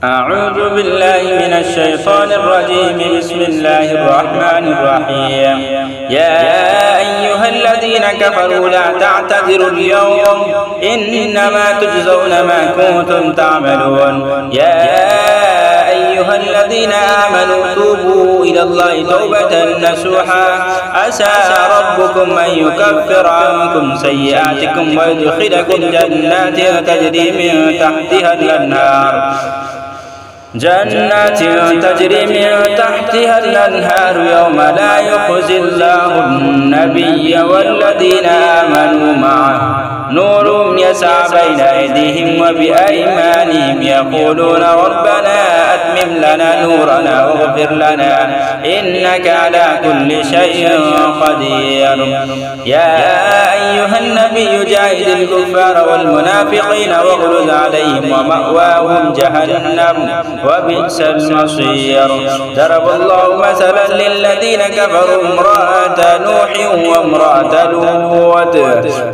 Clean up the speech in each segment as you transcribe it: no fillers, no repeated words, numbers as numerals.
أعوذ بالله من الشيطان الرجيم. بسم الله الرحمن الرحيم. يا أيها الذين كفروا لا تعتذروا اليوم إنما تجزون ما كنتم تعملون. يا أيها الذين آمنوا توبوا إلى الله توبة نصوحا عسى ربكم أن يكفر عنكم سيئاتكم ويدخلكم جنات تجري من تحتها الأنهار يوم لا يخزي الله النبي والذين آمنوا معه نورهم يسعى بين أيديهم وبأيمانهم يقولون ربنا أتمم لنا نورنا واغفر لنا إنك على كل شيء قدير. يا أيها النبي جاهد الكفار والمنافقين واغلظ عليهم ومأواهم جهنم وبئس المصير. ضرب الله مثلا للذين كفروا امرأة نوح وامرأة لوط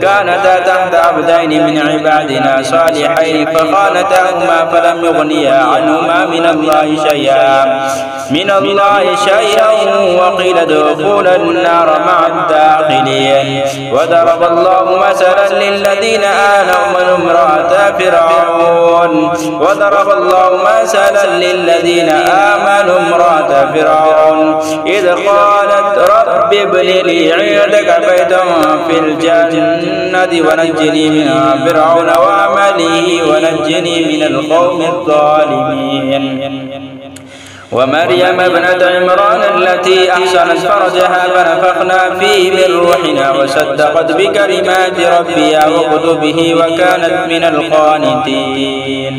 كانتا تحت عبدين من عبادنا صالحين فخانتاهما فلم يغنيا عنهما من الله شيئا وقيل ادخلا النار مع الداخلين. وضرب الله مثلا للذين آمنوا امرأة فرعون إذ قالت رب ابن لي عندك بيتا في الجنة ونجني من فرعون وعمله ونجني من القوم الظالمين. ومريم ابنة عمران التي أحسنت فرجها فنفخنا فيه من روحنا وصدقت بكلمات ربها وكتبه وكانت من القانتين.